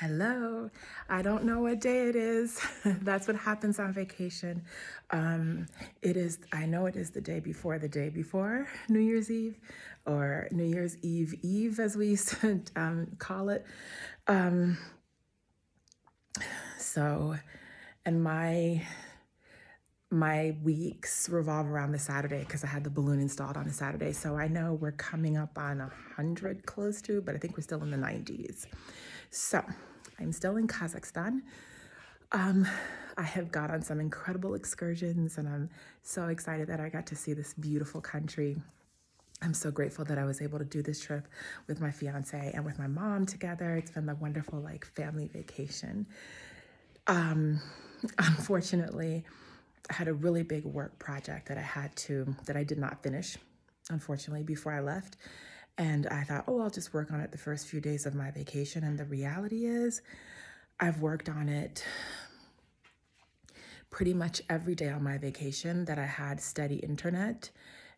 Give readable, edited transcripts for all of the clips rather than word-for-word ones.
Hello. I don't know what day it is. That's what happens on vacation. I know it is the day before New Year's Eve, or New Year's Eve, as we used to call it. Um, so, and my weeks revolve around the Saturday because I had the balloon installed on a Saturday. So I know we're coming up on 100 close to, but I think we're still in the 90s. So I'm still in Kazakhstan. Um, I have got on some incredible excursions and I'm so excited that I got to see this beautiful country. I'm so grateful that I was able to do this trip with my fiance and with my mom together. It's been a wonderful family vacation. Unfortunately, I had a really big work project that I did not finish, unfortunately, before I left. And I thought, oh, I'll just work on it the first few days of my vacation. And the reality is, I've worked on it pretty much every day on my vacation that I had steady internet.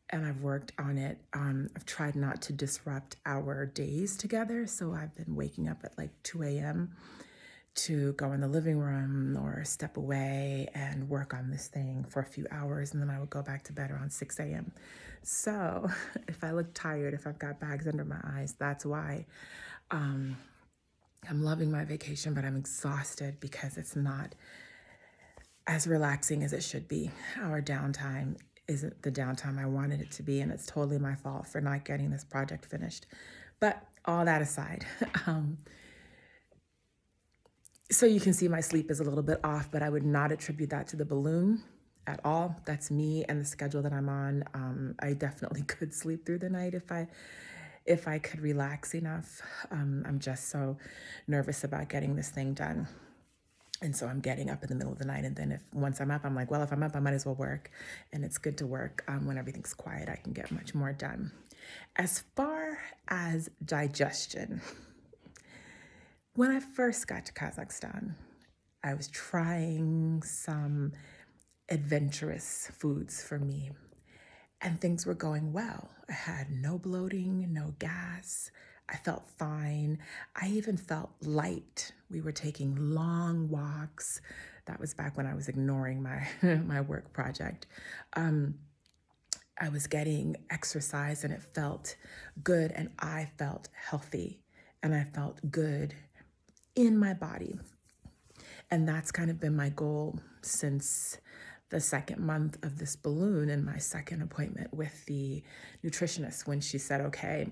And I've worked on it. I've tried not to disrupt our days together. So I've been waking up at 2 a.m. to go in the living room or step away and work on this thing for a few hours. And then I would go back to bed around 6 a.m. So if I look tired, if I've got bags under my eyes, that's why. I'm loving my vacation, but I'm exhausted because it's not as relaxing as it should be. Our downtime isn't the downtime I wanted it to be, and it's totally my fault for not getting this project finished. But all that aside, so you can see my sleep is a little bit off, but I would not attribute that to the balloon at all. That's me and the schedule that I'm on. I definitely could sleep through the night if I could relax enough. I'm just so nervous about getting this thing done. And so I'm getting up in the middle of the night. And then once I'm up, I'm like, well, if I'm up, I might as well work. And it's good to work when everything's quiet. I can get much more done. As far as digestion, when I first got to Kazakhstan, I was trying some adventurous foods for me, and things were going well. I had no bloating, no gas. I felt fine. I even felt light. We were taking long walks. That was back when I was ignoring my my work project. I was getting exercise and it felt good, and I felt healthy and I felt good in my body. And that's kind of been my goal since the second month of this balloon and my second appointment with the nutritionist, when she said, okay,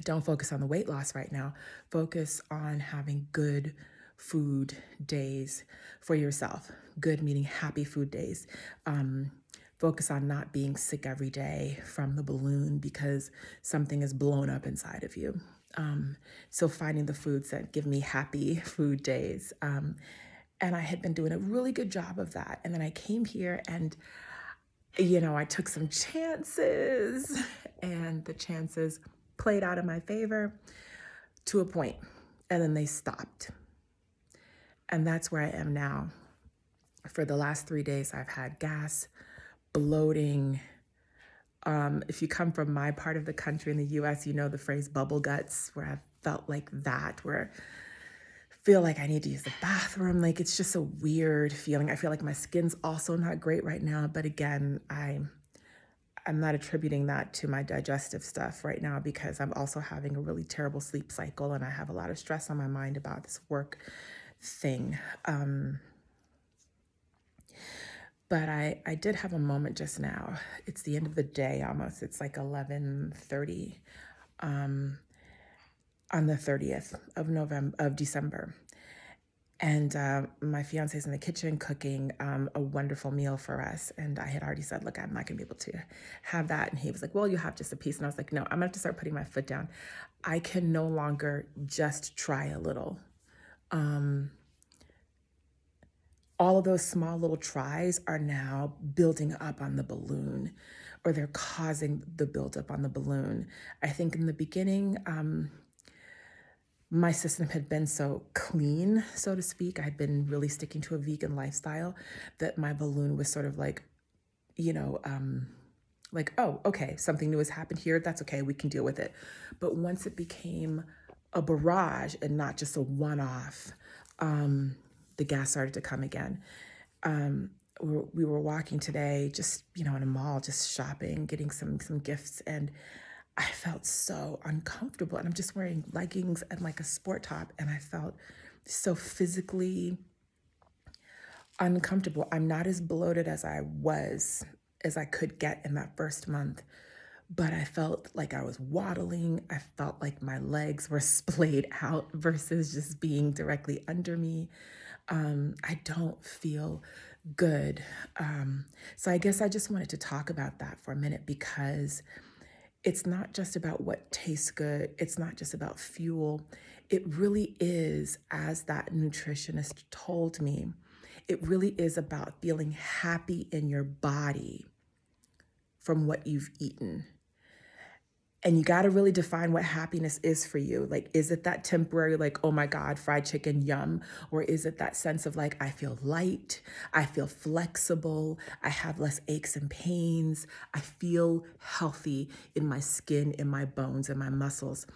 don't focus on the weight loss right now. Focus on having good food days for yourself. Good meaning happy food days. Focus on not being sick every day from the balloon because something is blown up inside of you. So finding the foods that give me happy food days. And I had been doing a really good job of that. And then I came here and, I took some chances and the chances played out in my favor to a point, and then they stopped. And that's where I am now. For the last 3 days, I've had gas, bloating. If you come from my part of the country in the US, you know the phrase bubble guts, where I've felt like that, where I feel like I need to use the bathroom. It's just a weird feeling. I feel like my skin's also not great right now. But again, I'm not attributing that to my digestive stuff right now because I'm also having a really terrible sleep cycle and I have a lot of stress on my mind about this work thing. But I did have a moment just now. It's the end of the day almost. It's like 11:30 on the 30th of December. And my fiance's in the kitchen cooking a wonderful meal for us. And I had already said, look, I'm not going to be able to have that. And he was like, well, you have just a piece. And I was like, no, I'm going to have to start putting my foot down. I can no longer just try a little. All of those small little tries are now building up on the balloon, or they're causing the buildup on the balloon. I think in the beginning, my system had been so clean, so to speak. I'd been really sticking to a vegan lifestyle that my balloon was sort of oh, okay, something new has happened here. That's okay. We can deal with it. But once it became a barrage and not just a one-off, the gas started to come again. We were walking today, just, in a mall, just shopping, getting some gifts, and I felt so uncomfortable. And I'm just wearing leggings and like a sport top, and I felt so physically uncomfortable. I'm not as bloated as I could get in that first month, but I felt like I was waddling. I felt like my legs were splayed out versus just being directly under me. I don't feel good. So I guess I just wanted to talk about that for a minute, because it's not just about what tastes good. It's not just about fuel. It really is, as that nutritionist told me, it really is about feeling happy in your body from what you've eaten. And you got to really define what happiness is for you. Like, is it that temporary, like, oh my God, fried chicken, yum? Or is it that sense of like, I feel light, I feel flexible, I have less aches and pains, I feel healthy in my skin, in my bones, in my muscles.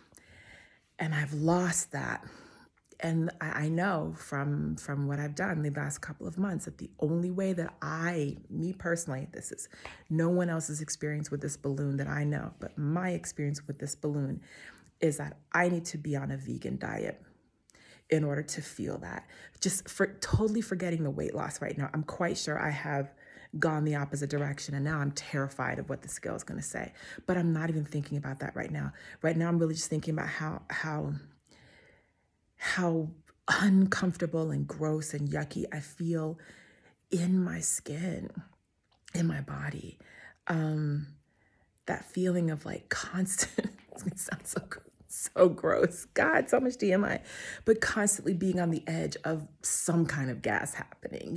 And I've lost that. And I know from what I've done the last couple of months that the only way that me personally, this is no one else's experience with this balloon that I know, but my experience with this balloon is that I need to be on a vegan diet in order to feel that. Just for totally forgetting the weight loss right now. I'm quite sure I have gone the opposite direction, and now I'm terrified of what the scale is going to say. But I'm not even thinking about that right now. Right now, I'm really just thinking about how uncomfortable and gross and yucky I feel in my skin, in my body. That feeling of like constant, it's gonna sound so gross. God, so much TMI, but constantly being on the edge of some kind of gas happening,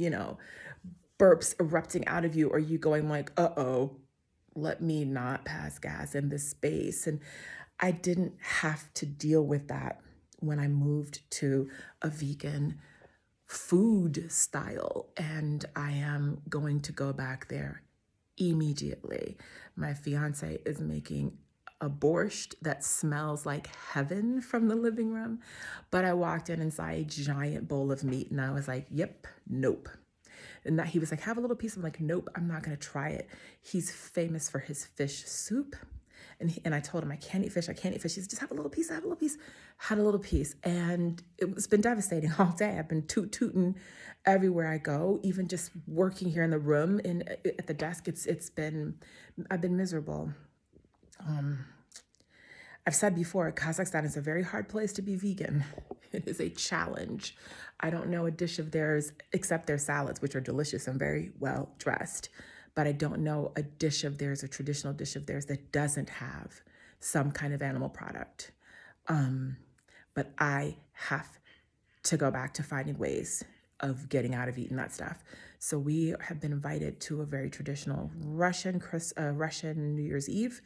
burps erupting out of you, or you going like, uh-oh, let me not pass gas in this space. And I didn't have to deal with that when I moved to a vegan food style, and I am going to go back there immediately. My fiance is making a borscht that smells like heaven from the living room, but I walked in and saw a giant bowl of meat, and I was like, yep, nope. And that he was like, have a little piece. I'm like, nope, I'm not gonna try it. He's famous for his fish soup. And I told him, I can't eat fish, I can't eat fish. He said, just have a little piece, have a little piece. Had a little piece. And it's been devastating all day. I've been tooting everywhere I go, even just working here in the room and at the desk. I've been miserable. I've said before, Kazakhstan is a very hard place to be vegan. It is a challenge. I don't know a dish of theirs except their salads, which are delicious and very well dressed. But I don't know a dish of theirs, a traditional dish of theirs, that doesn't have some kind of animal product. But I have to go back to finding ways of getting out of eating that stuff. So we have been invited to a very traditional Russian New Year's Eve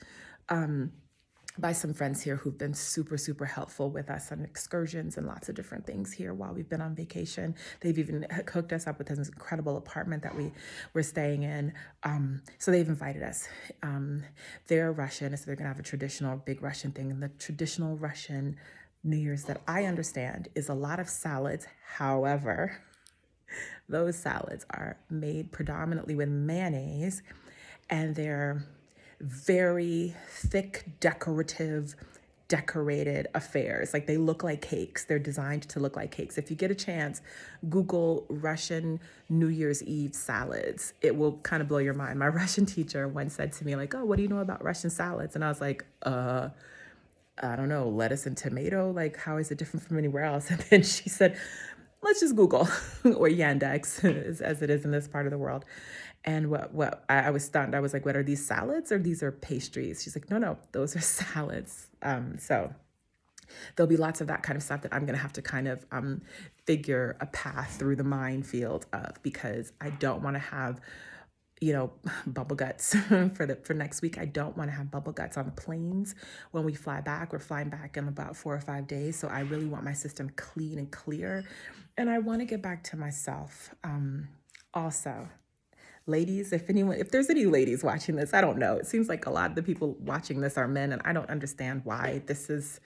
by some friends here who've been super, super helpful with us on excursions and lots of different things here while we've been on vacation. They've even hooked us up with this incredible apartment that we're staying in. So they've invited us. They're Russian, so they're gonna have a traditional big Russian thing. And the traditional Russian New Year's that I understand is a lot of salads. However, those salads are made predominantly with mayonnaise, and they're very thick, decorated affairs. Like, they look like cakes. They're designed to look like cakes. If you get a chance, Google Russian New Year's Eve salads. It will kind of blow your mind. My Russian teacher once said to me, like, oh, what do you know about Russian salads? And I was like, I don't know, lettuce and tomato. Like, how is it different from anywhere else? And then she said, let's just Google or Yandex, as it is in this part of the world. And what I was stunned. I was like, what are these salads or these are pastries? She's like, no, those are salads. So there'll be lots of that kind of stuff that I'm going to have to kind of figure a path through the minefield of, because I don't want to have, bubble guts for next week. I don't want to have bubble guts on the planes when we fly back. We're flying back in about 4 or 5 days. So I really want my system clean and clear. And I want to get back to myself. Also, ladies, if there's any ladies watching this, I don't know. It seems like a lot of the people watching this are men, and I don't understand why this is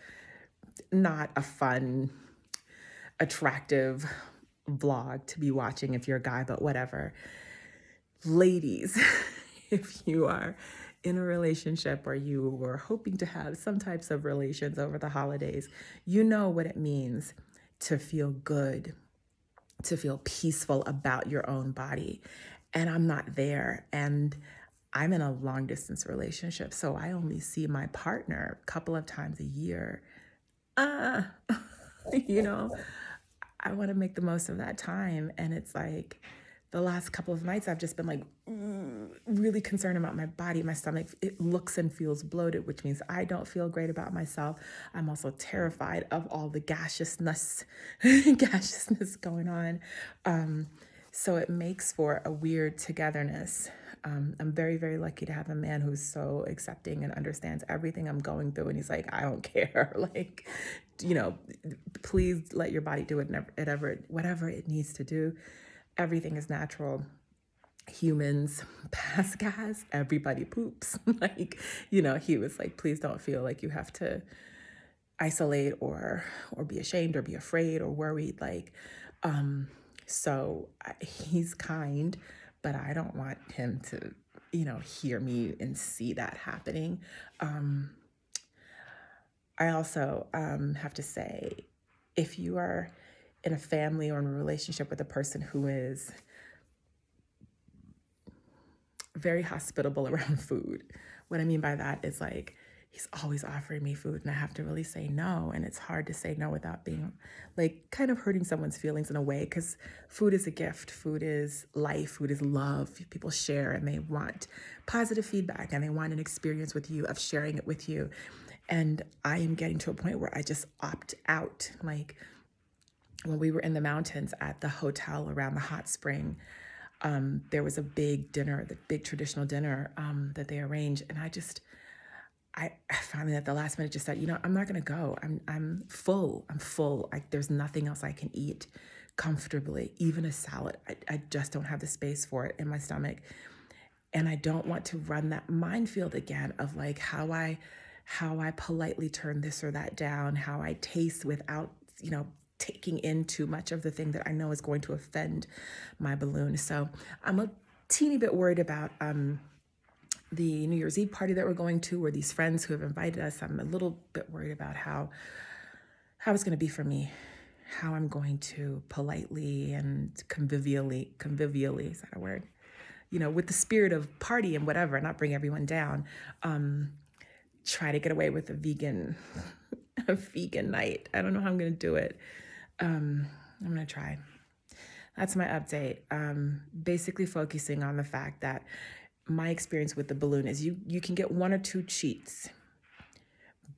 not a fun, attractive vlog to be watching if you're a guy, but whatever. Ladies, if you are in a relationship or you were hoping to have some types of relations over the holidays, you know what it means to feel good, to feel peaceful about your own body. And I'm not there. And I'm in a long distance relationship, so I only see my partner a couple of times a year. Uh, you know, I want to make the most of that time. And it's like the last couple of nights, I've just been like really concerned about my body, my stomach. It looks and feels bloated, which means I don't feel great about myself. I'm also terrified of all the gaseousness going on. So it makes for a weird togetherness. I'm very, very lucky to have a man who's so accepting and understands everything I'm going through. And he's like, I don't care. Like, please let your body do whatever it needs to do. Everything is natural. Humans pass gas, everybody poops. Like, he was like, please don't feel like you have to isolate or be ashamed or be afraid or worried. Like, so he's kind, but I don't want him to, hear me and see that happening. I also have to say, if you are in a family or in a relationship with a person who is very hospitable around food, what I mean by that is like, he's always offering me food and I have to really say no. And it's hard to say no without being like kind of hurting someone's feelings in a way, because food is a gift. Food is life. Food is love. People share and they want positive feedback and they want an experience with you of sharing it with you. And I am getting to a point where I just opt out. Like when we were in the mountains at the hotel around the hot spring, there was a big dinner, the big traditional dinner that they arranged. And I finally at the last minute just said, I'm not going to go. I'm full. I'm full. There's nothing else I can eat comfortably, even a salad. I just don't have the space for it in my stomach. And I don't want to run that minefield again of like how I politely turn this or that down, how I taste without, taking in too much of the thing that I know is going to offend my balloon. So I'm a teeny bit worried about the New Year's Eve party that we're going to, or these friends who have invited us. I'm a little bit worried about how it's going to be for me, how I'm going to politely and convivially, is that a word? With the spirit of party and whatever, not bring everyone down, try to get away with a vegan night. I don't know how I'm going to do it. I'm going to try. That's my update. Basically focusing on the fact that my experience with the balloon is you can get one or two cheats,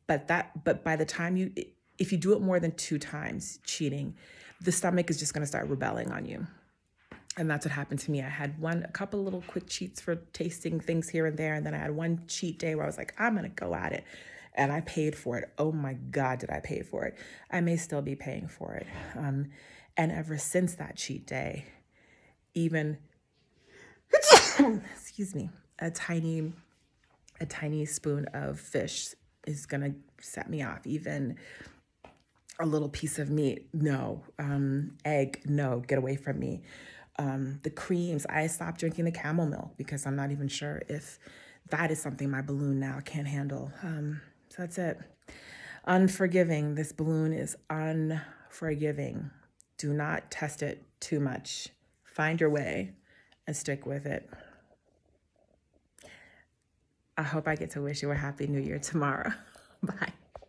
but by the time if you do it more than 2 times cheating, the stomach is just going to start rebelling on you. And that's what happened to me. I had a couple little quick cheats for tasting things here and there. And then I had one cheat day where I was like, I'm going to go at it. And I paid for it. Oh my God, did I pay for it? I may still be paying for it. And ever since that cheat day, even, excuse me, a tiny spoon of fish is going to set me off. Even a little piece of meat, no. Egg, no, get away from me. The creams, I stopped drinking the camel milk because I'm not even sure if that is something my balloon now can't handle. So that's it. Unforgiving. This balloon is unforgiving. Do not test it too much. Find your way and stick with it. I hope I get to wish you a happy new year tomorrow. Bye.